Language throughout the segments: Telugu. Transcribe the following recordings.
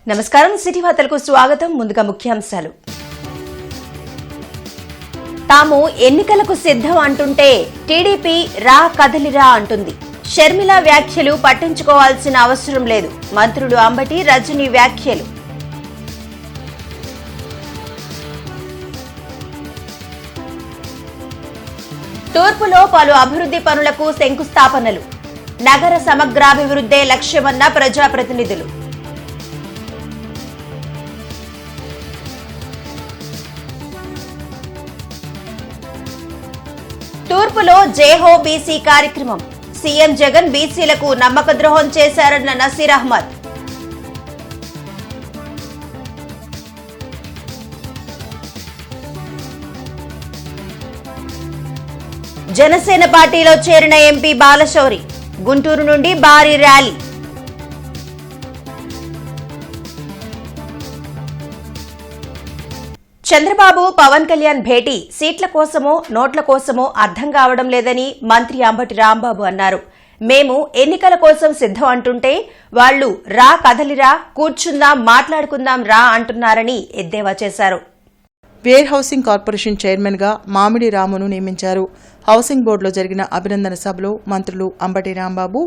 నమస్కారం సిటీ వార్తలకు స్వాగతం ముందుగా ముఖ్యాంశాలు తాము ఎన్నికలకు సిద్ధం అంటుంటే టీడీపీ రా కదలిరా అంటుంది షర్మిల వ్యాఖ్యలు పట్టించుకోవాల్సిన అవసరం లేదు మంత్రులు అంబటి రజని వ్యాఖ్యలు తూర్పులో పలు అభివృద్ధి పనులకు శంకుస్థాపనలు నగర సమగ్రాభివృద్ధే లక్ష్యమన్న ప్రజాప్రతినిధులు తూర్పులో జేహో బీసీ కార్యక్రమం సీఎం జగన్ బీసీలకు నమ్మక ద్రోహం చేశారన్న నసీర్ అహ్మద్ జనసేన పార్టీలో చేరిన ఎంపీ బాలశౌరి గుంటూరు నుండి భారీ ర్యాలీ చంద్రబాబు పవన్ కళ్యాణ్ భేటీ సీట్ల కోసమో నోట్ల కోసమో అర్థం కావడం లేదని మంత్రి అంబటి రాంబాబు అన్నారు. మేము ఎన్నికల కోసం సిద్ధం అంటుంటే వాళ్లు రా కదలిరా కూర్చుందాం మాట్లాడుకుందాం రా అంటున్నారని ఎద్దేవా చేశారు. వేర్ హౌసింగ్ కార్పొరేషన్ చైర్మన్ గా మామిడి రామును నియమించారు. హౌసింగ్ బోర్డులో జరిగిన అభినందన సభలో మంత్రులు అంబటి రాంబాబు,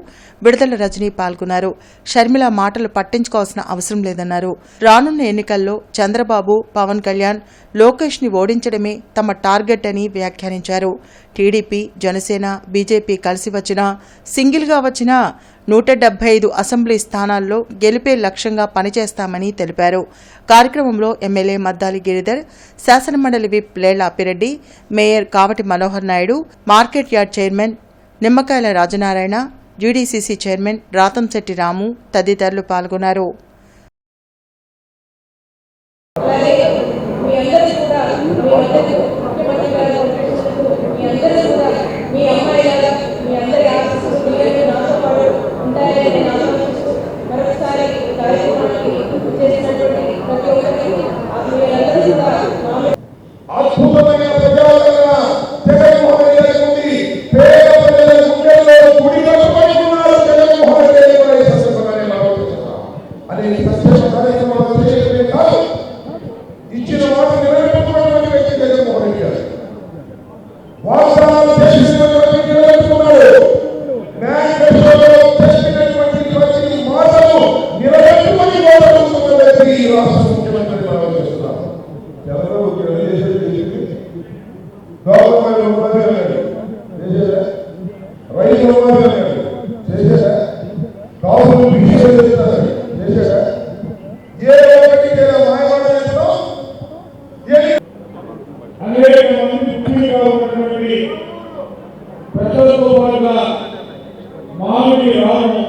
విడుదల రజని పాల్గొన్నారు. షర్మిల మాటలు పట్టించుకోవాల్సిన అవసరం లేదన్నారు. రానున్న ఎన్నికల్లో చంద్రబాబు, పవన్ కళ్యాణ్, లోకేష్ ని ఓడించడమే తమ టార్గెట్ అని వ్యాఖ్యానించారు. టీడీపీ, జనసేన, బీజేపీ కలిసి వచ్చినా, సింగిల్ గా వచ్చినా 175 అసెంబ్లీ స్థానాల్లో గెలిపే లక్ష్యంగా పనిచేస్తామని తెలిపారు. కార్యక్రమంలో ఎమ్మెల్యే మద్దాలి గిరిధర్, శాసనమండలి whip Lella Appireddy, mayor Kavati Manohar Naidu, market yard chairman Nimmakayala Rajanarayana, GDCC chairman Ratamshetty Ramu తదితరులు పాల్గొన్నారు. అద్భుతమైన ప్రజాదరణ జగన్మోహన్ రెడ్డి ఉంది. పేద ప్రజల గుండెల్లో గుడి కట్టుబడుతున్నారు జగన్మోహన్ రెడ్డి వారి సత్యమని ఆలోచిస్తున్నాం. అది సత్యం కార్యక్రమాలు చేయడమే కాదు, ఇచ్చిన మాట నిలబెట్టుకున్నటువంటి వ్యక్తి జగన్మోహన్ రెడ్డి గారు. వాగ్దానాలు చేసినటువంటి నిలబెట్టుకున్నాడు. మేనిఫెస్టోలో చెప్పినటువంటి ప్రతి మాటను నిలబెట్టుకుని గౌరవిస్తున్న వ్యక్తి ఈ రాష్ట్ర ముఖ్యమంత్రిని ఆలోచిస్తున్నాం. గవర్నమెంట్ ఉన్నది చేసేదా, రైతు ఉన్నది చేసేదా, కావులు చేసేదా, ఏ ఒకటి మాయమాటలో అనేక మంది ముఖ్యంగా ఉన్నటువంటి ప్రజలతో పాటుగా మామిడి రాము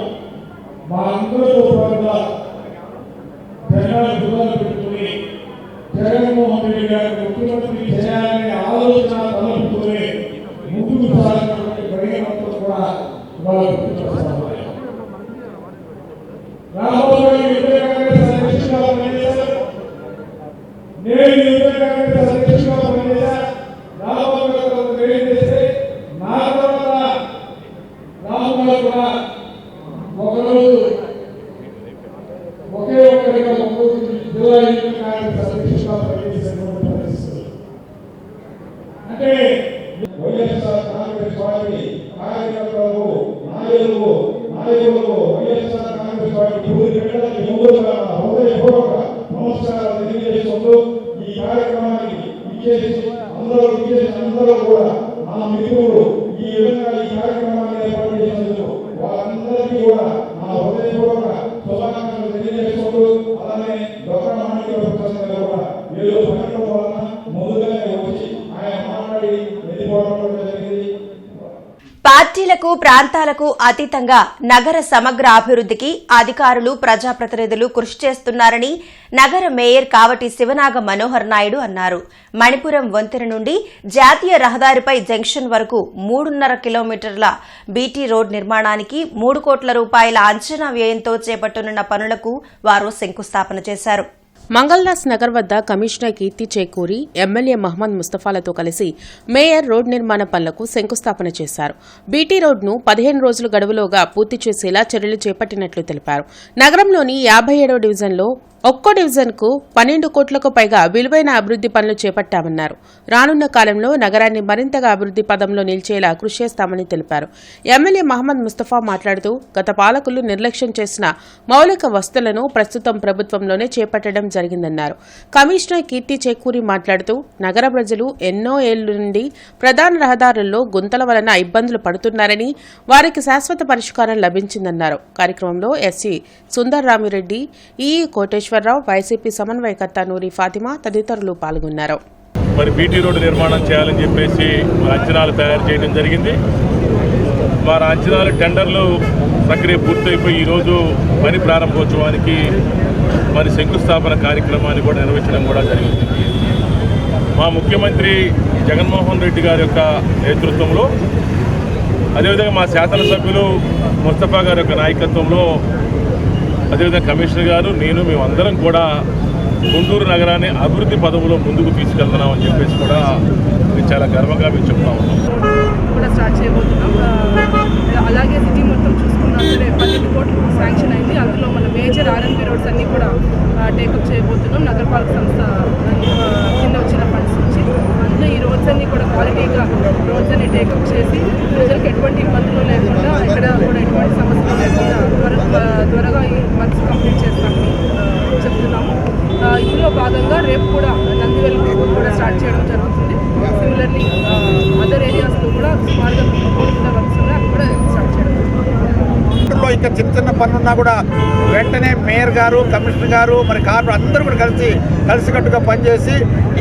మా అందరితో పాటుగా జనాలు గుర్రాలు పెట్టుకుని జగన్మోహన్ రెడ్డి గారి ముఖ్యమంత్రి చేయాలనే ఆలోచన తలపుతూనే ముందుకు సాగినటువంటి పరిగణనతో కూడా వాళ్ళు రాబోయే అధ్యక్షుడిగా పనిచేశారు. నేను అధ్యక్షుడిగా పనిచేశాను. రాబోయే చేస్తే నా తర్వాత రాము గారు కూడా ఒకరోజు ఒకే ఒక్కరిగా జిల్లా అంటే వైఎస్ఆర్ కాంగ్రెస్ పార్టీ కార్యకర్తలకు నాయకులకు వైఎస్ఆర్ కాంగ్రెస్ పార్టీ ముందుగా హృదయపూర్వక నమస్కారాలు తెలియజేసుకుంటూ ఈ కార్యక్రమానికి అందరూ కూడా నా మిత్రులు ఈ విధంగా ఈ కార్యక్రమాన్ని ఏర్పాటు చేసినందుకు వాళ్ళందరికీ కూడా నా హృదయపూర్వక శుభాకాంక్షలు తెలియజేసుకుంటూ అలానే డాక్టర్ మాణిక్య కూడా ఏదో పనిలో వలన ముందుగానే వచ్చి ఆయన మాట్లాడి వెళ్ళిపోవడం జరిగింది. పార్టీలకు ప్రాంతాలకు అతీతంగా నగర సమగ్ర అభివృద్ధికి అధికారులు ప్రజాప్రతినిధులు కృషి చేస్తున్నారని నగర మేయర్ కావటి శివనాగ మనోహర్ నాయుడు అన్నారు. మణిపురం వంతెన నుండి జాతీయ రహదారిపై జంక్షన్ వరకు 3.5 కిలోమీటర్ల బీటీ రోడ్ నిర్మాణానికి 3 కోట్ల రూపాయల అంచనా వ్యయంతో చేపట్టనున్న పనులకు వారు శంకుస్థాపన చేశారు. మంగళదాస్ నగర్ వద్ద కమిషనర్ కీర్తి చేకూరి ఎమ్మెల్యే మహ్మద్ ముస్తఫాలతో కలిసి మేయర్ రోడ్ నిర్మాణ పనులకు శంకుస్థాపన చేశారు. బీటీ రోడ్ను 15 రోజుల గడువులోగా పూర్తి చేసేలా చర్యలు చేపట్టినట్లు తెలిపారు. నగరంలోని 57వ డివిజన్లో ఒక్కో డివిజన్కు 12 కోట్లకు పైగా విలువైన అభివృద్ది పనులు చేపట్టామన్నారు. రానున్న కాలంలో నగరాన్ని మరింతగా అభివృద్ది పదంలో నిలిచేలా కృషి చేస్తామని తెలిపారు. ఎమ్మెల్యే మహ్మద్ ముస్తఫా మాట్లాడుతూ గత పాలకులు నిర్లక్ష్యం చేసిన మౌలిక వస్తువులను ప్రస్తుతం ప్రభుత్వంలోనే చేపట్టడం జరిగిందన్నారు. కమిషనర్ కీర్తి చేకూరి మాట్లాడుతూ నగర ప్రజలు ఎన్నో ఏళ్ల నుండి ప్రధాన రహదారుల్లో గుంతల వలన ఇబ్బందులు పడుతున్నారని, వారికి శాశ్వత పరిష్కారం లభించిందన్నారు. కార్యక్రమంలో SC Sundar Ramireddy, EE Koteswararao, YCP సమన్వయకర్త నూరి ఫాతిమా తదితరులు పాల్గొన్నారు. మరి బీటీ రోడ్డు నిర్మాణం చేయాలని చెప్పేసి అంచనాలు తయారు చేయడం జరిగింది. వారి అంచనాలు టెండర్లు ప్రక్రియ పూర్తయిపోయి ఈరోజు పని ప్రారంభోత్సవానికి మరి శంకుస్థాపన కార్యక్రమాన్ని కూడా నిర్వహించడం కూడా జరిగింది. మా ముఖ్యమంత్రి జగన్మోహన్ రెడ్డి గారి యొక్క నేతృత్వంలో, అదేవిధంగా మా శాసనసభ్యులు ముస్తఫా గారి యొక్క నాయకత్వంలో, అదేవిధంగా కమిషనర్ గారు, నేను, మేమందరం కూడా గుంటూరు నగరాన్ని అభివృద్ధి పదవులో ముందుకు తీసుకెళ్తున్నామని చెప్పేసి కూడా మేము చాలా గర్వంగా మేము చెప్తా ఉన్నాం. కూడా స్టార్ట్ చేయబోతున్నాం. అలాగే సిటీ మొత్తం చూసుకున్నా సరే 12 కోట్లు శాంక్షన్ అయింది. అందులో మన మేజర్ ఆర్ఎన్బి రోడ్స్ అన్నీ కూడా టేకప్ చేయబోతున్నాం. నగరపాలక సంస్థ కింద వచ్చిన ఫండ్స్ నుంచి అందులో ఈ రోడ్స్ అన్నీ కూడా క్వాలిటీగా రోడ్స్ అన్ని టేకప్ చేసి ప్రజలకు ఎటువంటి ఇబ్బందులు లేకుండా, ఎక్కడ కూడా ఎటువంటి సమస్యలు లేకుండా త్వరగా ఈ వర్క్స్ కంప్లీట్ చేస్తామని చెప్తున్నాము. ఇందులో భాగంగా రేపు కూడా నందివెల్ కూడా స్టార్ట్ చేయడం జరుగుతుంది. సిమిలర్లీ అదర్ ఏరియాస్లో కూడా సుమారుగా వర్క్స్ ఉన్నాయి, అవి కూడా స్టార్ట్ చేయడం జరుగుతుంది. ఇంకా చిన్న చిన్న పనులున్నా కూడా వెంటనే మేయర్ గారు, కమిషనర్ గారు, మరి కార్పొరేటర్ అందరూ కూడా కలిసికట్టుగా పనిచేసి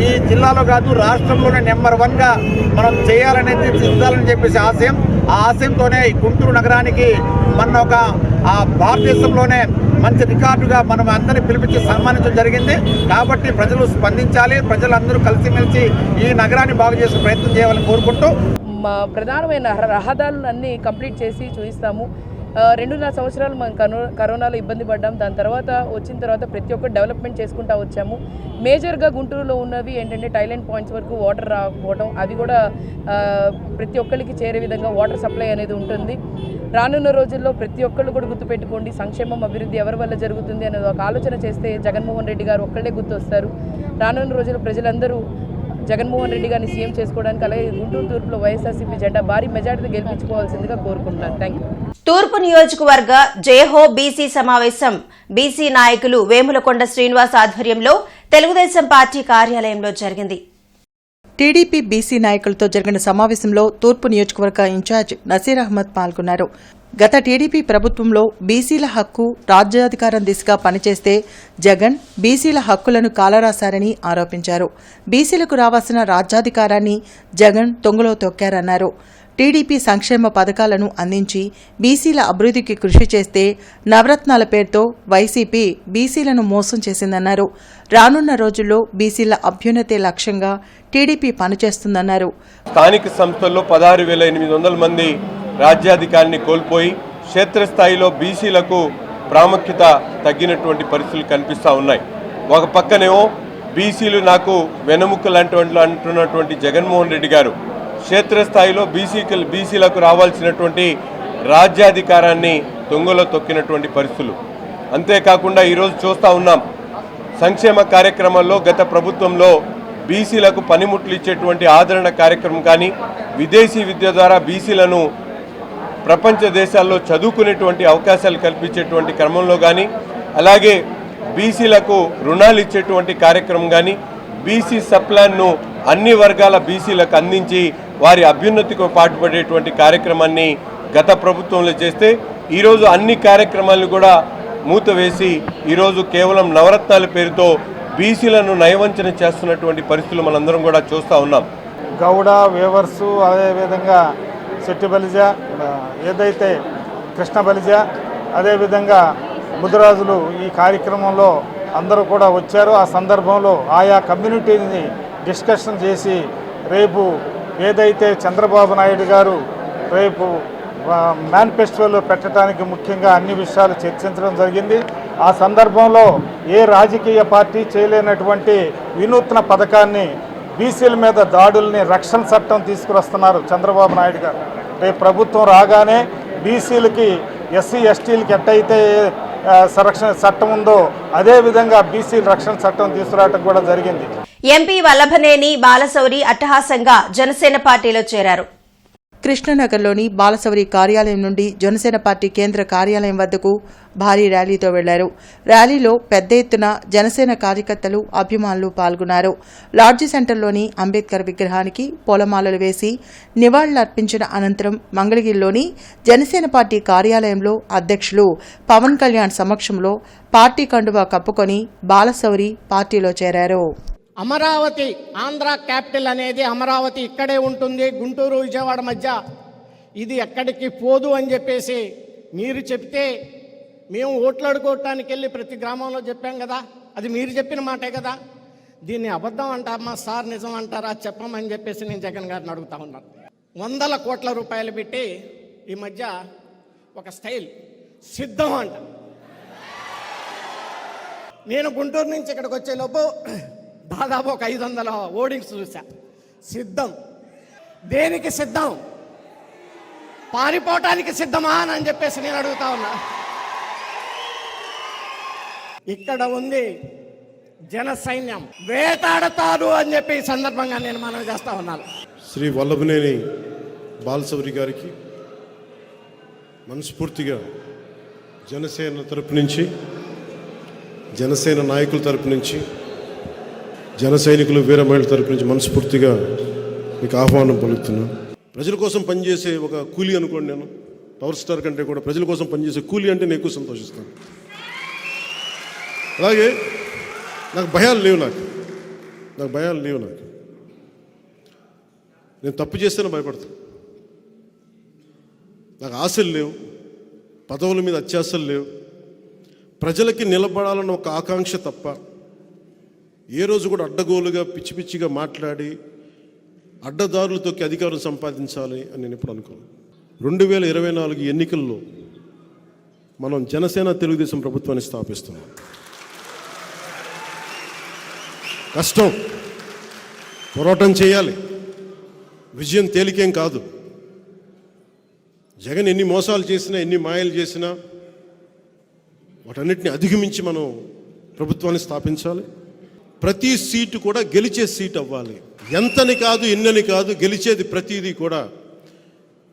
ఈ జిల్లాలో కాదు రాష్ట్రంలోనే నెంబర్ 1గా మనం చేయాలనేది చెందాలని చెప్పేసి ఆశయం. ఆ ఆశయంతోనే ఈ గుంటూరు నగరానికి మన ఒక భారతదేశంలోనే మంచి రికార్డుగా మనం అందరినీ పిలిపించి సన్మానించడం జరిగింది. కాబట్టి ప్రజలు స్పందించాలి, ప్రజలందరూ కలిసిమెలిసి ఈ నగరాన్ని బాగు చేసే ప్రయత్నం చేయాలని కోరుకుంటూ మా ప్రధానమైన రహదారులన్నీ కంప్లీట్ చేసి చూపిస్తాము. 2.5 సంవత్సరాలు మనం కరోనాలో ఇబ్బంది పడ్డాం. దాని తర్వాత వచ్చిన తర్వాత ప్రతి ఒక్కరు డెవలప్మెంట్ చేసుకుంటూ వచ్చాము. మేజర్గా గుంటూరులో ఉన్నవి ఏంటంటే టైలెంట్ పాయింట్స్ వరకు వాటర్ రాకపోవడం, అవి కూడా ప్రతి ఒక్కరికి చేరే విధంగా వాటర్ సప్లై అనేది ఉంటుంది. రానున్న రోజుల్లో ప్రతి ఒక్కళ్ళు కూడా గుర్తుపెట్టుకోండి, సంక్షేమం అభివృద్ధి ఎవరి వల్ల జరుగుతుంది అనేది ఒక ఆలోచన చేస్తే జగన్మోహన్ రెడ్డి గారు ఒక్కళ్ళే గుర్తొస్తారు. రానున్న రోజుల్లో ప్రజలందరూ జగన్మోహన్ రెడ్డి గారిని సీఎం చేసుకోవడానికి, అలాగే గుంటూరు తూర్పులో వైఎస్ఆర్సీపీ జెండా భారీ మెజార్టీతో గెలిపించుకోవాల్సిందిగా కోరుకుంటున్నాను. Thank you. తూర్పు నియోజకవర్గ జయహో బీసీ సమావేశం బీసీ నాయకులు వేములకొండ శ్రీనివాస్ ఆధ్వర్యంలో తెలుగుదేశం పార్టీ కార్యాలయంలో జరిగింది. టీడీపీ బీసీ నాయకులతో జరిగిన సమావేశంలో తూర్పు నియోజకవర్గ ఇన్ఛార్జ్ నసీర్ అహ్మద్ పాల్గొన్నారు. గత టీడీపీ ప్రభుత్వంలో బీసీల హక్కు రాజ్యాధికారం దిశగా పనిచేస్తే జగన్ బీసీల హక్కులను కాలరాశారని ఆరోపించారు. బీసీలకు రావాల్సిన రాజ్యాధికారాన్ని జగన్ తొంగలో తొక్కారన్నారు. టీడీపీ సంక్షేమ పథకాలను అందించి బీసీల అభివృద్ధికి కృషి చేస్తే నవరత్నాల పేరుతో వైసీపీ బీసీలను మోసం చేసిందన్నారు. రానున్న రోజుల్లో బీసీల అభ్యున్నతే లక్ష్యంగా టీడీపీ పనిచేస్తుందన్నారు. స్థానిక సంస్థల్లో 16,800 మంది రాజ్యాధికారిని కోల్పోయి క్షేత్రస్థాయిలో బీసీలకు ప్రాముఖ్యత తగ్గినటువంటి పరిస్థితులు కనిపిస్తూ ఉన్నాయి. ఒక పక్కనేమో బీసీలు నాకు వెన్నెముకలు అంటున్నటువంటి జగన్మోహన్ రెడ్డి గారు క్షేత్రస్థాయిలో బీసీలకు రావాల్సినటువంటి రాజ్యాధికారాన్ని దొంగలో తొక్కినటువంటి పరిస్థితులు. అంతేకాకుండా ఈరోజు చూస్తూ ఉన్నాం, సంక్షేమ కార్యక్రమాల్లో గత ప్రభుత్వంలో బీసీలకు పనిముట్లు ఇచ్చేటువంటి ఆదరణ కార్యక్రమం కానీ, విదేశీ విద్య ద్వారా బీసీలను ప్రపంచ దేశాల్లో చదువుకునేటువంటి అవకాశాలు కల్పించేటువంటి క్రమంలో కానీ, అలాగే బీసీలకు రుణాలు ఇచ్చేటువంటి కార్యక్రమం కానీ, బీసీ సప్లాన్ను అన్ని వర్గాల బీసీలకు అందించి వారి అభ్యున్నతికి పాటుపడేటువంటి కార్యక్రమాన్ని గత ప్రభుత్వంలో చేస్తే ఈరోజు అన్ని కార్యక్రమాలను కూడా మూతవేసి ఈరోజు కేవలం నవరత్నాల పేరుతో బీసీలను నయవంచన చేస్తున్నటువంటి పరిస్థితులు మనందరం కూడా చూస్తూ ఉన్నాం. గౌడ, వేవర్సు, అదేవిధంగా శెట్టి బలిజ, ఏదైతే కృష్ణ బలిజ, అదేవిధంగా ముదిరాజులు ఈ కార్యక్రమంలో అందరూ కూడా వచ్చారు. ఆ సందర్భంలో ఆయా కమ్యూనిటీని డిస్కషన్ చేసి రేపు ఏదైతే చంద్రబాబు నాయుడు గారు రేపు మేనిఫెస్టోలో పెట్టడానికి ముఖ్యంగా అన్ని విషయాలు చర్చించడం జరిగింది. ఆ సందర్భంలో ఏ రాజకీయ పార్టీ చేయలేనటువంటి వినూత్న పథకాన్ని బీసీల మీద దాడుల్ని రక్షణ చట్టం తీసుకువస్తున్నారు చంద్రబాబు నాయుడు గారు. రేపు ప్రభుత్వం రాగానే బీసీలకి ఎస్సీ ఎస్టీలకి ఎట్టయితే సంరక్షణ చట్టం ఉందో అదేవిధంగా బీసీ రక్షణ చట్టం తీసుకురావడం కూడా జరిగింది. ఎంపీ వల్లభనేని బాలశౌరి అట్టహాసంగా జనసేన పార్టీలో చేరారు. కృష్ణనగర్లోని బాలశౌరి కార్యాలయం నుండి జనసేన పార్టీ కేంద్ర కార్యాలయం వద్దకు భారీ ర్యాలీతో వెళ్లారు. ర్యాలీలో పెద్ద ఎత్తున జనసేన కార్యకర్తలు, అభిమానులు పాల్గొన్నారు. లాడ్జి సెంటర్లోని అంబేద్కర్ విగ్రహానికి పూలమాలలు వేసి నివాళులర్పించిన అనంతరం మంగళగిరిలోని జనసేన పార్టీ కార్యాలయంలో అధ్యక్షులు పవన్ కళ్యాణ్ సమక్షంలో పార్టీ కండువా కప్పుకొని బాలశౌరి పార్టీలో చేరారు. అమరావతి ఆంధ్ర క్యాపిటల్ అనేది అమరావతి ఇక్కడే ఉంటుంది, గుంటూరు విజయవాడ మధ్య, ఇది ఎక్కడికి పోదు అని చెప్పేసి మీరు చెప్తే మేము ఓట్లాడుకోవటానికి వెళ్ళి ప్రతి గ్రామంలో చెప్పాం కదా, అది మీరు చెప్పిన మాటే కదా. దీన్ని అబద్ధం అంటారమ్మా సార్, నిజం అంటారా చెప్పమని చెప్పేసి నేను జగన్ గారిని అడుగుతా ఉన్నాను. 100 కోట్ల రూపాయలు పెట్టి ఈ మధ్య ఒక స్టైల్ సిద్ధం అంట. నేను గుంటూరు నుంచి ఇక్కడికి వచ్చేలోపు దాదాపు ఒక 500 ఓడింగ్స్ చూసా. సిద్ధం దేనికి సిద్ధం? పారిపోవటానికి సిద్ధమా అని చెప్పేసి నేను అడుగుతా ఉన్నా. ఇక్కడ ఉంది జన సైన్యం, వేటాడతారు అని చెప్పి ఈ సందర్భంగా నేను మనవి చేస్తా ఉన్నాను. శ్రీ వల్లభనేని బాలశౌరి గారికి మనస్ఫూర్తిగా జనసేన తరపు నుంచి, జనసేన నాయకుల తరపు నుంచి, జన సైనికులు, వీర మహిళల తరపు నుంచి మనస్ఫూర్తిగా మీకు ఆహ్వానం పలుకుతున్నాను. ప్రజల కోసం పనిచేసే ఒక కూలీ అనుకోండి, నేను పవర్ స్టార్ కంటే కూడా ప్రజల కోసం పనిచేసే కూలీ అంటే నేను ఎక్కువ సంతోషిస్తాను. అలాగే నాకు భయాలు లేవు, నాకు భయాలు లేవు. నేను తప్పు చేస్తేనే భయపడతాను. నాకు ఆశలు లేవు, పదవుల మీద అత్యాశలు లేవు. ప్రజలకి నిలబడాలన్న ఒక ఆకాంక్ష తప్ప ఏ రోజు కూడా అడ్డగోలుగా పిచ్చి పిచ్చిగా మాట్లాడి అడ్డదారులతో అధికారం సంపాదించాలి అని నేను ఎప్పుడు అనుకోను. 2024 ఎన్నికల్లో మనం జనసేన తెలుగుదేశం ప్రభుత్వాన్ని స్థాపిస్తున్నాం. కష్టం, పోరాటం చేయాలి, విజయం తేలికేం కాదు. జగన్ ఎన్ని మోసాలు చేసినా, ఎన్ని మాయలు చేసినా వాటన్నిటిని అధిగమించి మనం ప్రభుత్వాన్ని స్థాపించాలి. ప్రతి సీటు కూడా గెలిచే సీట్ అవ్వాలి. ఎంతని కాదు, ఎన్నని కాదు, గెలిచేది ప్రతిదీ కూడా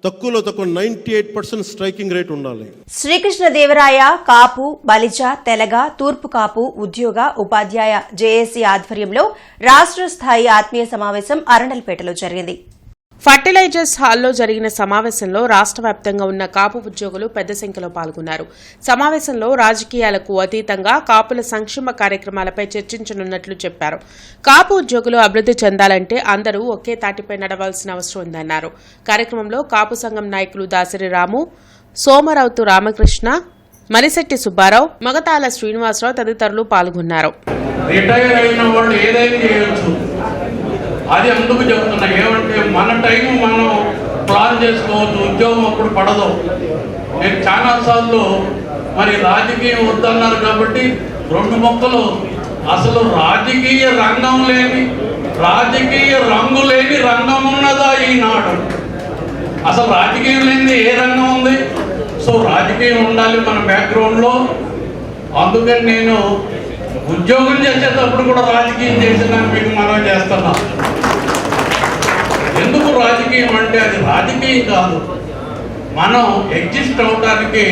తక్కువలో తక్కువ 98% స్ట్రైకింగ్ రేట్ ఉండాలి. శ్రీకృష్ణదేవరాయ కాపు, బలిజ, తెలగ, తూర్పు కాపు ఉద్యోగ ఉపాధ్యాయ జేఏసీ ఆధ్వర్యంలో రాష్ట్ర స్థాయి ఆత్మీయ సమావేశం అరండల్పేటలో జరిగింది. ఫర్టిలైజర్స్ హాల్లో జరిగిన సమావేశంలో రాష్ట్ర వ్యాప్తంగా ఉన్న కాపు ఉద్యోగులు పెద్ద సంఖ్యలో పాల్గొన్నారు. సమావేశంలో రాజకీయాలకు అతీతంగా కాపుల సంక్షేమ కార్యక్రమాలపై చర్చించనున్నట్లు చెప్పారు. కాపు ఉద్యోగులు అభివృద్ది చెందాలంటే అందరూ ఒకే తాటిపై నడవాల్సిన అవసరం ఉందన్నారు. కార్యక్రమంలో కాపు సంఘం నాయకులు దాసరి రాము, సోమరావుతు రామకృష్ణ, మలిశెట్టి సుబ్బారావు, మగతాల శ్రీనివాసరావు తదితరులు పాల్గొన్నారు. అది అందుకు చెప్తున్నా, ఏమంటే మన టైం మనం ప్లాన్ చేసుకోవచ్చు, ఉద్యోగం అప్పుడు పడదు. నేను చాలాసార్లు మరి రాజకీయం వద్దన్నారు కాబట్టి 2 మొక్కలు, అసలు రాజకీయ రంగం లేని, రాజకీయ రంగు లేని రంగం ఉన్నదా ఈనాడు? అసలు రాజకీయం లేని ఏ రంగం ఉంది? సో రాజకీయం ఉండాలి మన బ్యాక్గ్రౌండ్లో. అందుకని నేను ఉద్యోగం చేసేటప్పుడు కూడా రాజకీయం చేసేదాన్ని మీకు మనం చేస్తున్నా. ఎందుకు రాజకీయం అంటే అది రాజకీయం కాదు, మనం ఎగ్జిస్ట్ అవడానికి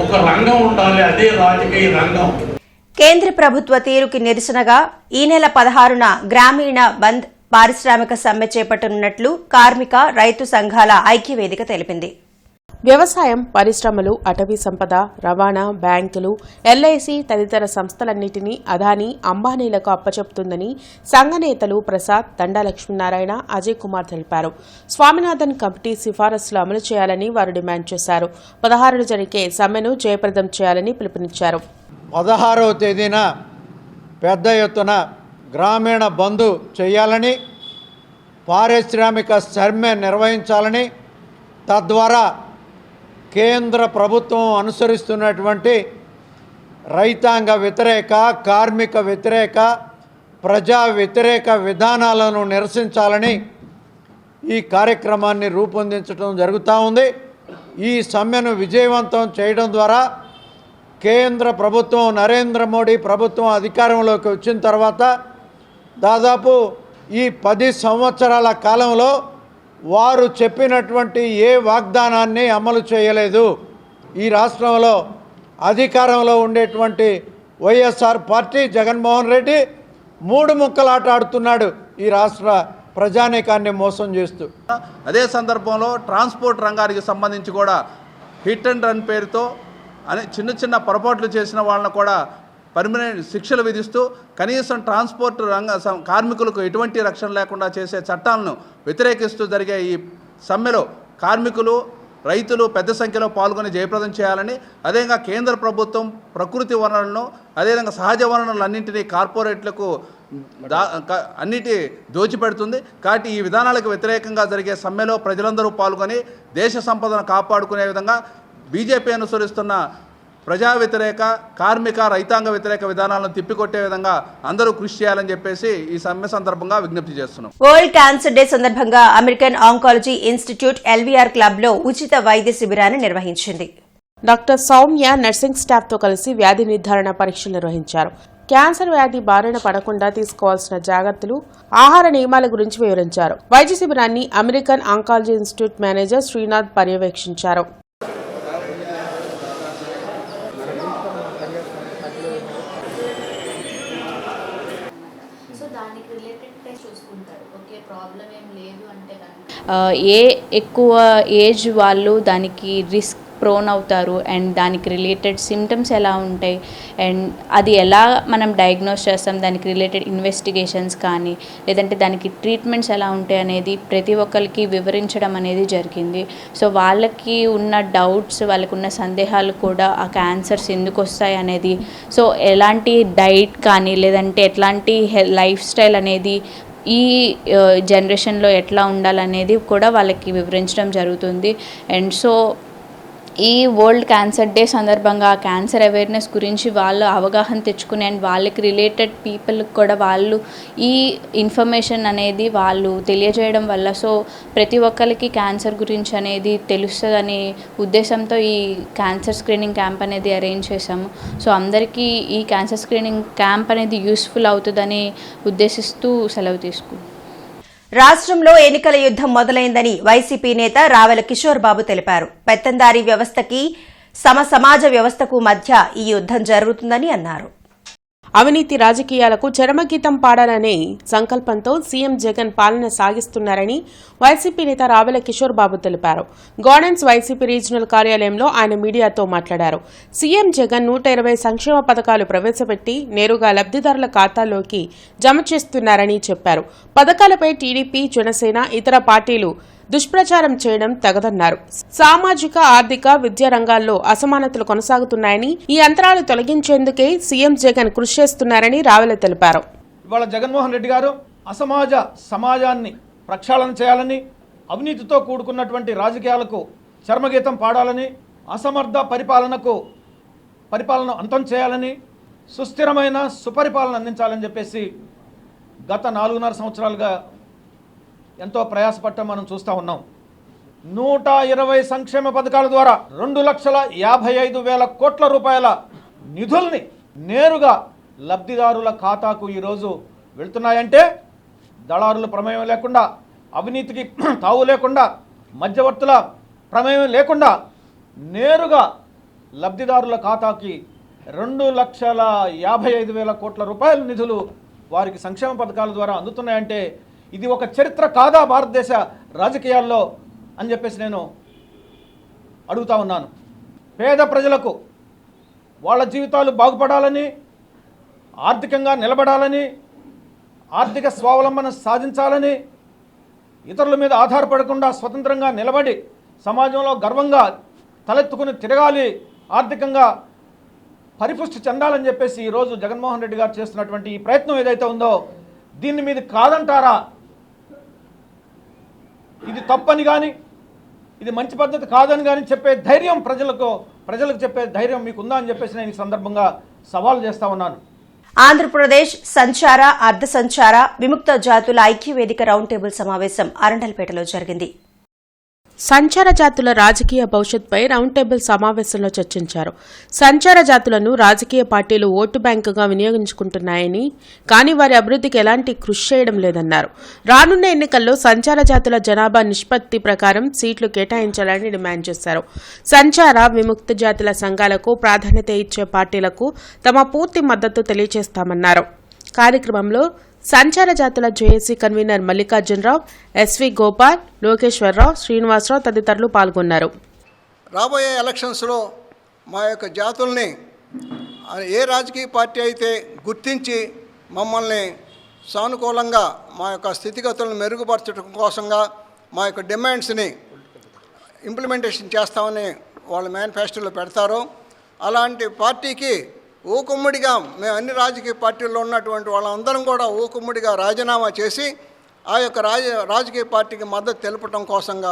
ఒక రంగం ఉండాలి, అదే రాజకీయ రంగం. కేంద్ర ప్రభుత్వ తీరుకి నిరసనగా ఈ నెల 16న గ్రామీణ బంద్ పారిశ్రామిక సమ్మె చేపట్టనున్నట్లు కార్మిక, రైతు సంఘాల ఐక్యవేదిక తెలిపింది. వ్యవసాయం, పరిశ్రమలు, అటవీ సంపద, రవాణా, బ్యాంకులు, ఎల్ఐసి తదితర సంస్థలన్నింటినీ అదానీ, అంబానీలకు అప్పచెపుతుందని సంఘ నేతలు ప్రసాద్, దండా లక్ష్మీనారాయణ, అజయ్ కుమార్ తెలిపారు. స్వామినాథన్ కమిటీ సిఫారసులు అమలు చేయాలని వారు డిమాండ్ చేశారు. 16న జరిగే సమ్మెను జయప్రదం చేయాలని పిలుపునిచ్చారు. 16వ తేదీన పెద్ద ఎత్తున గ్రామీణ బంద్ చేయాలని, పారిశ్రామిక సమ్మె నిర్వహించాలని, తద్వారా కేంద్ర ప్రభుత్వం అనుసరిస్తున్నటువంటి రైతాంగ వ్యతిరేక, కార్మిక వ్యతిరేక, ప్రజా వ్యతిరేక విధానాలను నిరసించాలని ఈ కార్యక్రమాన్ని రూపొందించడం జరుగుతూ ఉంది. ఈ సమ్మెను విజయవంతం చేయడం ద్వారా కేంద్ర ప్రభుత్వం, నరేంద్ర మోడీ ప్రభుత్వం అధికారంలోకి వచ్చిన తర్వాత దాదాపు ఈ 10 సంవత్సరాల కాలంలో వారు చెప్పినటువంటి ఏ వాగ్దానాన్ని అమలు చేయలేదు. ఈ రాష్ట్రంలో అధికారంలో ఉండేటువంటి వైఎస్ఆర్ పార్టీ, జగన్మోహన్ రెడ్డి 3 ముక్కలాట ఆడుతున్నాడు ఈ రాష్ట్ర ప్రజానీకాన్ని మోసం చేస్తూ. అదే సందర్భంలో ట్రాన్స్పోర్ట్ రంగానికి సంబంధించి కూడా హిట్ అండ్ రన్ పేరుతో చిన్న చిన్న పొరపాట్లు చేసిన వాళ్ళను కూడా పర్మనెంట్ శిక్షలు విధిస్తూ కనీసం ట్రాన్స్పోర్ట్ కార్మికులకు ఎటువంటి రక్షణ లేకుండా చేసే చట్టాలను వ్యతిరేకిస్తూ జరిగే ఈ సమ్మెలో కార్మికులు, రైతులు పెద్ద సంఖ్యలో పాల్గొని జయప్రదం చేయాలని, అదేవిధంగా కేంద్ర ప్రభుత్వం ప్రకృతి వనరులను, అదేవిధంగా సహజ వనరులన్నింటినీ కార్పొరేట్లకు అన్నిటి దోచిపెడుతుంది. కాబట్టి ఈ విధానాలకు వ్యతిరేకంగా జరిగే సమ్మెలో ప్రజలందరూ పాల్గొని దేశ సంపదను కాపాడుకునే విధంగా బీజేపీ అనుసరిస్తున్న ప్రజా వ్యతిరేక, కార్మిక, రైతాంగ వ్యతిరేక విధానాలను తిప్పికొట్టే విధంగా అందరూ కృషి చేయాలని చెప్పేసి ఈ సమ్మె సందర్భంగా విజ్ఞప్తి చేస్తున్నాం. వరల్డ్ క్యాన్సర్ డే సందర్భంగా American oncology institute LVR club లో ఉచిత వైద్య శిబిరాన్ని నిర్వహించింది. డాక్టర్ సౌమ్య నర్సింగ్ స్టాఫ్ తో కలిసి వ్యాధి నిర్ధారణ పరీక్షలు నిర్వహించారు. క్యాన్సర్ వ్యాధి బారిన పడకుండా తీసుకోవాల్సిన జాగ్రత్తలు, ఆహార నియమాల గురించి వివరించారు. వైద్య శిబిరాన్ని American oncology institute manager Srinath పర్యవేక్షించారు. ఏ ఎక్కువ ఏజ్ వాళ్ళు దానికి రిస్క్ ప్రోన్ అవుతారు అండ్ దానికి రిలేటెడ్ సిమ్టమ్స్ ఎలా ఉంటాయి అండ్ అది ఎలా మనం డయాగ్నోస్ చేస్తాం, దానికి రిలేటెడ్ ఇన్వెస్టిగేషన్స్ కానీ లేదంటే దానికి ట్రీట్మెంట్స్ ఎలా ఉంటాయి అనేది ప్రతి ఒక్కరికి వివరించడం అనేది జరిగింది. సో వాళ్ళకి ఉన్న డౌట్స్, వాళ్ళకు ఉన్న సందేహాలు కూడా ఆ క్యాన్సర్స్ ఎందుకు వస్తాయి అనేది, సో ఎలాంటి డైట్ కానీ లేదంటే ఎట్లాంటి లైఫ్ స్టైల్ అనేది ఈ జనరేషన్లో ఎట్లా ఉండాలనేది కూడా వాళ్ళకి వివరించడం జరుగుతుంది. అండ్ సో ఈ వరల్డ్ క్యాన్సర్ డే సందర్భంగా క్యాన్సర్ అవేర్నెస్ గురించి వాళ్ళు అవగాహన తెచ్చుకుని అండ్ వాళ్ళకి రిలేటెడ్ పీపుల్కి కూడా వాళ్ళు ఈ ఇన్ఫర్మేషన్ అనేది వాళ్ళు తెలియజేయడం వల్ల సో ప్రతి ఒక్కరికి క్యాన్సర్ గురించి అనేది తెలుస్తుందని ఉద్దేశంతో ఈ క్యాన్సర్ స్క్రీనింగ్ క్యాంప్ అనేది అరేంజ్ చేశాము. సో అందరికీ ఈ క్యాన్సర్ స్క్రీనింగ్ క్యాంప్ అనేది యూస్ఫుల్ అవుతుందని ఉద్దేశిస్తూ సెలవు తీసుకుంటాం. రాష్ట్రంలో ఎన్నికల యుద్దం మొదలైందని వైసీపీ నేత రావెల కిషోర్ బాబు తెలిపారు. పెత్తందారీ వ్యవస్థకి సమాజ వ్యవస్థకు మధ్య ఈ యుద్దం జరుగుతుందని అన్నారు. అవినీతి రాజకీయాలకు చరమగీతం పాడాలనే సంకల్పంతో సీఎం జగన్ పాలన సాగిస్తున్నారని వైసీపీ నేత రావెల కిషోర్ బాబు తెలిపారు. గార్డెన్స్ వైసీపీ రీజనల్ కార్యాలయంలో ఆయన మీడియాతో మాట్లాడారు. సీఎం జగన్ 120 సంక్షేమ పథకాలు ప్రవేశపెట్టి నేరుగా లబ్దిదారుల ఖాతాల్లోకి జమ చేస్తున్నారని చెప్పారు. పథకాలపై టీడీపీ, జనసేన, ఇతర పార్టీలు దుష్ప్రచారం చేయడం తగదన్నారు. సామాజిక, ఆర్థిక, విద్యా రంగాల్లో అసమానతలు కొనసాగుతున్నాయని ఈ అంతరాలు తొలగించేందుకే సీఎం జగన్ కృషి చేస్తున్నారని రావెల తెలిపారు. ఇవాళ జగన్మోహన్ రెడ్డి గారు సమాజాన్ని ప్రక్షాళన చేయాలని, అవినీతితో కూడుకున్నటువంటి రాజకీయాలకు చర్మగీతం పాడాలని, అసమర్థ పరిపాలన అంతం చేయాలని, సుస్థిరమైన సుపరిపాలన అందించాలని చెప్పేసి గత 4.5 సంవత్సరాలుగా ఎంతో ప్రయాసపడటం మనం చూస్తూ ఉన్నాం. 120 సంక్షేమ పథకాల ద్వారా 2,55,000 కోట్ల రూపాయల నిధుల్ని నేరుగా లబ్ధిదారుల ఖాతాకు ఈరోజు వెళ్తున్నాయంటే దళారుల ప్రమేయం లేకుండా, అవినీతికి తావు లేకుండా, మధ్యవర్తుల ప్రమేయం లేకుండా నేరుగా లబ్ధిదారుల ఖాతాకి 2,55,000 కోట్ల రూపాయల నిధులు వారికి సంక్షేమ పథకాల ద్వారా అందుతున్నాయంటే ఇది ఒక చరిత్ర కాదా భారతదేశ రాజకీయాల్లో అని చెప్పేసి నేను అడుగుతా ఉన్నాను. పేద ప్రజలకు వాళ్ళ జీవితాలు బాగుపడాలని, ఆర్థికంగా నిలబడాలని, ఆర్థిక స్వావలంబన సాధించాలని, ఇతరుల మీద ఆధారపడకుండా స్వతంత్రంగా నిలబడి సమాజంలో గర్వంగా తలెత్తుకుని తిరగాలి, ఆర్థికంగా పరిపుష్టి చెందాలని చెప్పేసి ఈరోజు జగన్మోహన్ రెడ్డి గారు చేస్తున్నటువంటి ఈ ప్రయత్నం ఏదైతే ఉందో దీన్ని మీద కాదంటారా? ఇది తప్పని కానీ, ఇది మంచి పద్ధతి కాదని కానీ చెప్పే ధైర్యం ప్రజలకు చెప్పే ధైర్యం మీకుందా అని చెప్పేసి నేను ఈ సందర్భంగా సవాల్ చేస్తా ఉన్నాను. ఆంధ్రప్రదేశ్ సంచార అర్ధ సంచార విముక్త జాతుల ఐక్యవేదిక రౌండ్ టేబుల్ సమావేశం అరండల్పేటలో జరిగింది. సంచార జాతుల రాజకీయ భవిష్యత్పై రౌండ్ టేబుల్ సమావేశంలో చర్చించారు. సంచార జాతులను రాజకీయ పార్టీలు ఓటు బ్యాంకుగా వినియోగించుకుంటున్నాయని, కానీ వారి అభివృద్ధికి ఎలాంటి కృషి చేయడం లేదన్నారు. రానున్న ఎన్నికల్లో సంచార జాతుల జనాభా నిష్పత్తి ప్రకారం సీట్లు కేటాయించాలని డిమాండ్ చేశారు. సంచార విముక్త జాతుల సంఘాలకు ప్రాధాన్యత ఇచ్చే పార్టీలకు తమ పూర్తి మద్దతు తెలియజేస్తామన్నారు. కార్యక్రమంలో సంచార జాతుల JAC convener Mallikarjunarao, S V Gopal, Lokeswararao, Srinivasarao తదితరులు పాల్గొన్నారు. రాబోయే ఎలక్షన్స్లో మా యొక్క జాతుల్ని ఏ రాజకీయ పార్టీ అయితే గుర్తించి మమ్మల్ని సానుకూలంగా మా యొక్క స్థితిగతులను మెరుగుపరచడం కోసంగా మా యొక్క డిమాండ్స్ని ఇంప్లిమెంటేషన్ చేస్తామని వాళ్ళ మేనిఫెస్టోలో పెడతారో అలాంటి పార్టీకి ఊకుమ్మడిగా మేము అన్ని రాజకీయ పార్టీల్లో ఉన్నటువంటి వాళ్ళందరం కూడా ఊకుమ్మడిగా రాజీనామా చేసి ఆ యొక్క రాజకీయ పార్టీకి మద్దతు తెలపడం కోసంగా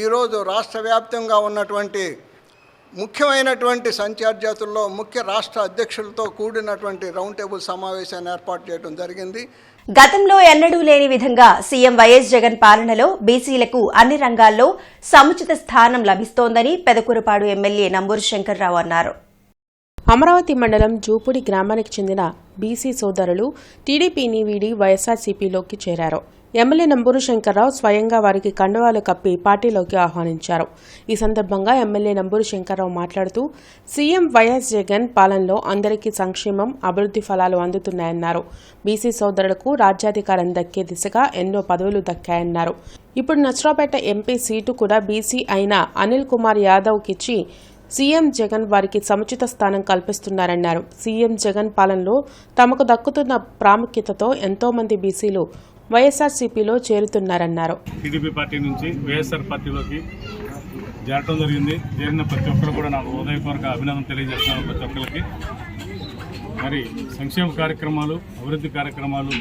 ఈరోజు రాష్ట్ర వ్యాప్తంగా ఉన్నటువంటి ముఖ్యమైనటువంటి సంచార జాతుల్లో ముఖ్య రాష్ట్ర అధ్యక్షులతో కూడినటువంటి రౌండ్ టేబుల్ సమావేశాన్ని ఏర్పాటు చేయడం జరిగింది. గతంలో ఎన్నడూ లేని విధంగా సీఎం వైఎస్ జగన్ పాలనలో బీసీలకు అన్ని రంగాల్లో సముచిత స్థానం లభిస్తోందని పెదకూరపాడు ఎమ్మెల్యే నంబూరు శంకర్రావు అన్నారు. అమరావతి మండలం జూపూడి గ్రామానికి చెందిన బీసీ సోదరులు టీడీపీని వీడి వైఎస్ఆర్సీపీలోకి చేరారు. ఎమ్మెల్యే నంబూరు శంకర్రావు స్వయంగా వారికి కండువాలు కప్పి పార్టీలోకి ఆహ్వానించారు. ఈ సందర్భంగా ఎమ్మెల్యే నంబూరు శంకర్రావు మాట్లాడుతూ సీఎం వైఎస్ జగన్ పాలనలో అందరికీ సంక్షేమం, అభివృద్ధి ఫలాలు అందుతున్నాయన్నారు. బీసీ సోదరులకు రాజ్యాధికారం దక్కే దిశగా ఎన్నో పదవులు దక్కాయన్నారు. ఇప్పుడు నర్సరావుపేట ఎంపీ సీటు కూడా బీసీ అయిన అనిల్ కుమార్ యాదవ్కిచ్చి సీఎం జగన్ వారికి సముచిత స్థానం కల్పిస్తున్నారన్నారు. సీఎం జగన్ పాలనలో తమకు దక్కుతున్న ప్రాముఖ్యతతో ఎంతో మంది బీసీలు వైఎస్ఆర్సీపీలో చేరుతున్నారన్నారు. టీడీపీ పార్టీ నుంచి వైఎస్ఆర్ పార్టీలోకి చేరటం జరిగింది. చేరిన ప్రతి ఒక్కరు కూడా నాకు హృదయపూర్వక అభినందన తెలియజేస్తున్నాను. ప్రతి ఒక్కరికి మరి సంక్షేమ కార్యక్రమాలు, అభివృద్ధి కార్యక్రమాలు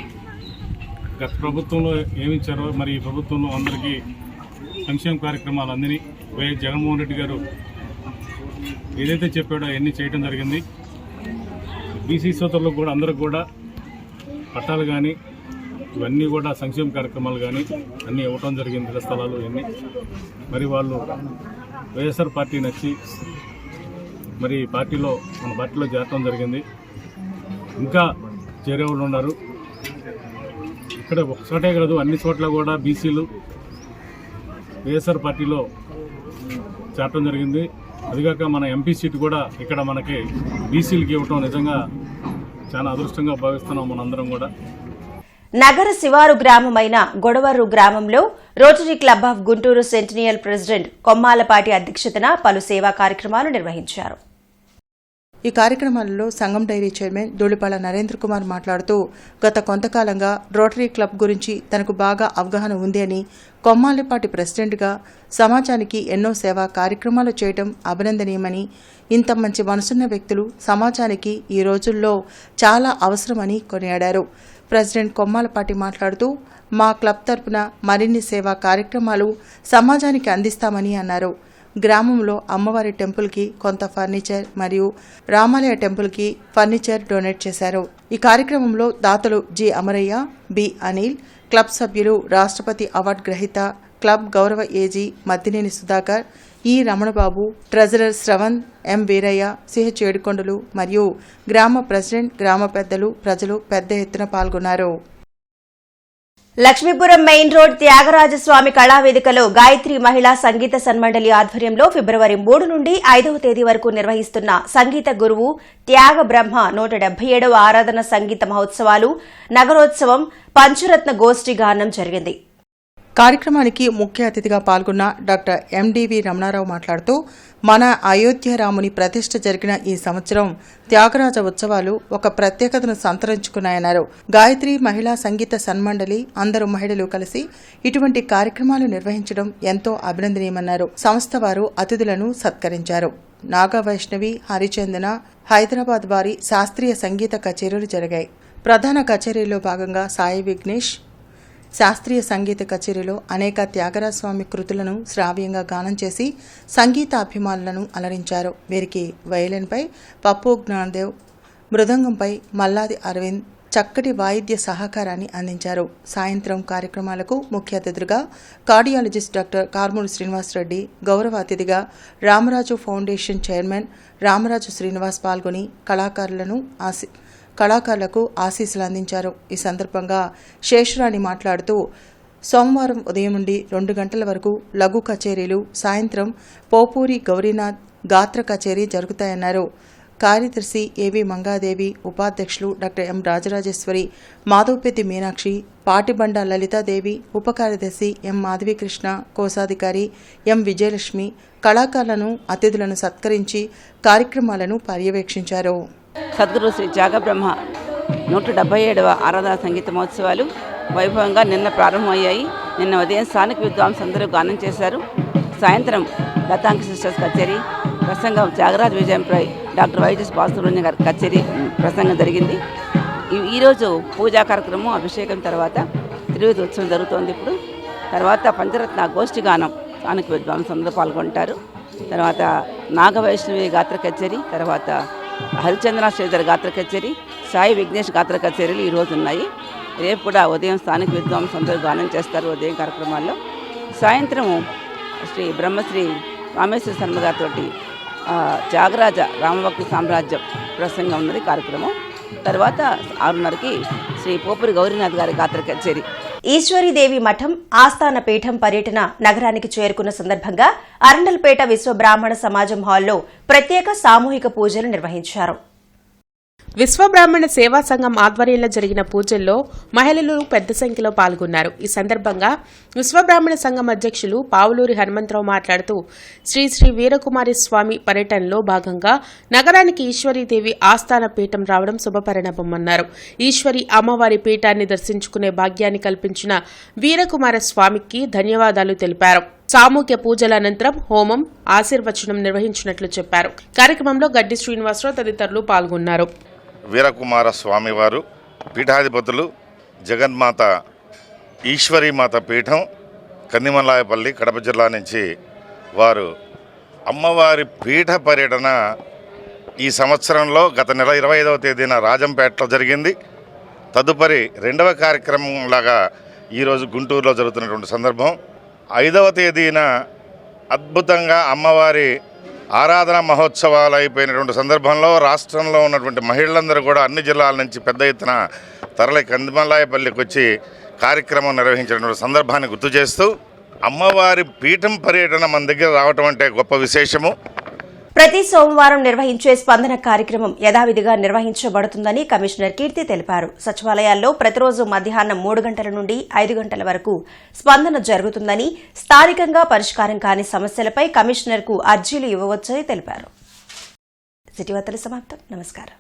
గత ప్రభుత్వంలో ఏమిచ్చారో మరి ఈ ప్రభుత్వంలో అందరికీ సంక్షేమ కార్యక్రమాలు అందిని వైఎస్ జగన్మోహన్ రెడ్డి గారు ఏదైతే చెప్పాడో అవన్నీ చేయడం జరిగింది. బీసీ సోదరులకు కూడా అందరికి కూడా పట్టాలు కానీ ఇవన్నీ కూడా సంక్షేమ కార్యక్రమాలు కానీ అన్నీ ఇవ్వటం జరిగింది. ఇళ్ల స్థలాలు ఇవన్నీ మరి వాళ్ళు వైఎస్ఆర్ పార్టీ నచ్చి మరి మన పార్టీలో చేరటం జరిగింది. ఇంకా చేరేవాళ్ళు ఉన్నారు. ఇక్కడ ఒకచోటే కాదు, అన్ని చోట్ల కూడా బీసీలు వైఎస్ఆర్ పార్టీలో చేరటం జరిగింది. అదిగాక మన ఎంపీ సీటు కూడా ఇక్కడ మనకి బీసీలకి ఇవ్వటం నిజంగా చాలా అదృష్టంగా భావిస్తున్నాం మనందరం కూడా. నగర శివారు గ్రామమైన గొడవర్రు గ్రామంలో rotary club of Guntur centennial president Kommalapati అధ్యక్షతన పలు సేవా కార్యక్రమాలు నిర్వహించారు. ఈ కార్యక్రమాలలో సంఘం డైరీ చైర్మన్ దూళిపాల నరేంద్ర కుమార్ మాట్లాడుతూ గత కొంతకాలంగా రోటరీ క్లబ్ గురించి తనకు బాగా అవగాహన ఉంది అని, కొమ్మాలపాటి ప్రెసిడెంట్గా సమాజానికి ఎన్నో సేవా కార్యక్రమాలు చేయడం అభినందనీయమని, ఇంత మంచి మనసున్న వ్యక్తులు సమాజానికి ఈ రోజుల్లో చాలా అవసరమని కొనియాడారు. ప్రెసిడెంట్ కొమ్మాలపాటి మాట్లాడుతూ మా క్లబ్ తరపున మరిన్ని సేవా కార్యక్రమాలు సమాజానికి అందిస్తామని అన్నారు. గ్రామంలో అమ్మవారి టెంపుల్కి కొంత ఫర్నిచర్ మరియు రామాలయ టెంపుల్కి ఫర్నిచర్ డొనేట్ చేశారు. ఈ కార్యక్రమంలో దాతలు G Amarayya, B Anil, club సభ్యులు, రాష్ట్రపతి అవార్డు గ్రహీత, క్లబ్ గౌరవ ఏజీ మద్దినేని సుధాకర్, ఈ రమణబాబు, ట్రెజరర్ శ్రవణ్, ఎం వీరయ్య, సిహెచ్ ఏడుకొండలు మరియు గ్రామ ప్రెసిడెంట్, గ్రామ పెద్దలు, ప్రజలు పెద్ద ఎత్తున పాల్గొన్నారు. లక్ష్మీపురం మెయిన్ రోడ్ త్యాగరాజస్వామి కళావేదికలో గాయత్రి మహిళా సంగీత సన్మండలి ఆధ్వర్యంలో ఫిబ్రవరి 3 నుండి 5వ తేదీ వరకు నిర్వహిస్తున్న సంగీత గురువు త్యాగ బ్రహ్మ 177వ ఆరాధన సంగీత మహోత్సవాలు నగరోత్సవం పంచరత్న గోష్ఠి గానం జరిగింది. కార్యక్రమానికి ముఖ్య అతిథిగా పాల్గొన్న డాక్టర్ ఎండివి రమణారావు మాట్లాడుతూ మన అయోధ్య రాముని ప్రతిష్ఠ జరిగిన ఈ సంవత్సరం త్యాగరాజ ఉత్సవాలు ఒక ప్రత్యేకతను సంతరించుకున్నాయన్నారు. గాయత్రి మహిళా సంగీత సన్మండలి అందరూ మహిళలు కలిసి ఇటువంటి కార్యక్రమాలు నిర్వహించడం ఎంతో అభినందనీయమన్నారు. సంస్థ వారు అతిథులను సత్కరించారు. నాగా వైష్ణవి, హరిచందన, హైదరాబాద్ వారి శాస్త్రీయ సంగీత కచేరీలు జరిగాయి. ప్రధాన కచేరీలో భాగంగా సాయి విఘ్నేష్ శాస్త్రీయ సంగీత కచేరీలో అనేక త్యాగరాజస్వామి కృతులను శ్రావ్యంగా గానం చేసి సంగీతాభిమానులను అలరించారు. వీరికి వయలిన్పై పప్పు జ్ఞానదేవ్, మృదంగంపై మల్లాది అరవింద్ చక్కటి వాయిద్య సహకారాన్ని అందించారు. సాయంత్రం కార్యక్రమాలకు ముఖ్య అతిథులుగా కార్డియాలజిస్ట్ డాక్టర్ కార్మూరి శ్రీనివాసరెడ్డి, గౌరవ అతిథిగా రామరాజు ఫౌండేషన్ చైర్మన్ రామరాజు శ్రీనివాస్ పాల్గొని కళాకారులకు ఆశీస్సులు అందించారు. ఈ సందర్భంగా శేషరాణి మాట్లాడుతూ సోమవారం ఉదయం నుండి 2 గంటల వరకు లఘు కచేరీలు, సాయంత్రం పోపూరి గౌరీనాథ్ గాత్ర కచేరీ జరుగుతాయన్నారు. కార్యదర్శి ఏవి మంగాదేవి, ఉపాధ్యక్షులు డాక్టర్ ఎం రాజరాజేశ్వరి, మాధవపెద్ది మీనాక్షి, పాటిబండ లలితాదేవి, ఉప కార్యదర్శి ఎం మాధవీకృష్ణ, కోశాధికారి ఎం విజయలక్ష్మి కళాకారులను, అతిథులను సత్కరించి కార్యక్రమాలను పర్యవేక్షించారు. సద్గురు శ్రీ జాగబ్రహ్మ 177వ ఆరాధన సంగీత మహోత్సవాలు వైభవంగా నిన్న ప్రారంభమయ్యాయి. నిన్న ఉదయం స్థానిక విద్వాంసులందరూ గానం చేశారు. సాయంత్రం లతాంక సిస్టర్స్ కచేరీ, ప్రసంగం త్యాగరాజ విజయంపై డాక్టర్ వైఎస్ బాలసుబ్రహ్మణ్యం గారి కచేరీ ప్రసంగం జరిగింది. ఈరోజు పూజా కార్యక్రమం, అభిషేకం తర్వాత తిరుపతి ఉత్సవం జరుగుతోంది. ఇప్పుడు తర్వాత పంచరత్న గోష్ఠి గానం స్థానిక విద్వాంసులందరూ పాల్గొంటారు. తర్వాత నాగవైష్ణవి గాత్ర కచేరీ, తర్వాత హరిచంద్ర శ్రీధర్ గాత్ర కచేరీ, సాయి విఘ్నేష్ గాత్ర కచేరీలు ఈరోజు ఉన్నాయి. రేపు కూడా ఉదయం స్థానిక విద్వాంసులందరూ గానం చేస్తారు ఉదయం కార్యక్రమాల్లో. సాయంత్రము శ్రీ బ్రహ్మశ్రీ రామేశ్వర శర్మ గారితో త్యాగరాజ రామభక్తి సామ్రాజ్యం ప్రసంగం ఉన్నది కార్యక్రమం. తర్వాత 6:30కి శ్రీ పోపురి గౌరీనాథ్ గారి గాత్ర కచేరీ. ఈశ్వరీదేవి మఠం ఆస్థాన పీఠం పర్యటన నగరానికి చేరుకున్న సందర్భంగా అరండల్పేట విశ్వబ్రాహ్మణ సమాజం హాల్లో ప్రత్యేక సామూహిక పూజలు నిర్వహించారు. విశ్వబ్రాహ్మణ సేవా సంఘం ఆధ్వర్యంలో జరిగిన పూజల్లో మహిళలు పెద్ద సంఖ్యలో పాల్గొన్నారు. ఈ సందర్భంగా విశ్వబ్రాహ్మణ సంఘం అధ్యక్షులు పావులూరి హనుమంతరావు మాట్లాడుతూ శ్రీ శ్రీ వీరకుమారి స్వామి పర్యటనలో భాగంగా నగరానికి ఈశ్వరీదేవి ఆస్థాన పీఠం రావడం శుభపరిణామమన్నారు. ఈశ్వరి అమ్మవారి పీఠాన్ని దర్శించుకునే భాగ్యాన్ని కల్పించిన వీరకుమార స్వామికి ధన్యవాదాలు తెలిపారు. సామూహిక పూజల అనంతరం హోమం, ఆశీర్వచనం నిర్వహించినట్లు చెప్పారు. కార్యక్రమంలో గడ్డి శ్రీనివాసరావు తదితరులు పాల్గొన్నారు. వీరకుమార స్వామివారు పీఠాధిపతులు జగన్మాత ఈశ్వరీమాత పీఠం కందిమలాయపల్లి కడప జిల్లా నుంచి వారు అమ్మవారి పీఠ పర్యటన ఈ సంవత్సరంలో గత నెల 25వ తేదీన రాజంపేటలో జరిగింది. తదుపరి 2వ కార్యక్రమంలాగా ఈరోజు గుంటూరులో జరుగుతున్నటువంటి సందర్భం. 5వ తేదీన అద్భుతంగా అమ్మవారి ఆరాధన మహోత్సవాలు అయిపోయినటువంటి సందర్భంలో రాష్ట్రంలో ఉన్నటువంటి మహిళలందరూ కూడా అన్ని జిల్లాల నుంచి పెద్ద ఎత్తున తరలి కందిమలాయపల్లికి వచ్చి కార్యక్రమం నిర్వహించినటువంటి సందర్భాన్ని గుర్తు చేస్తూ అమ్మవారి పీఠం పర్యటన మన దగ్గర రావటం అంటే గొప్ప విశేషము. ప్రతి సోమవారం నిర్వహించే స్పందన కార్యక్రమం యథావిధిగా నిర్వహించబడుతుందని కమిషనర్ కీర్తి తెలిపారు. సచివాలయాల్లో ప్రతిరోజు మధ్యాహ్నం 3 గంటల నుండి 5 గంటల వరకు స్పందన జరుగుతుందని, స్థానికంగా పరిష్కారం కాని సమస్యలపై కమిషనర్కు అర్జీలు ఇవ్వవచ్చని తెలిపారు. సిటీ వార్తలు సమాప్తం. నమస్కారం.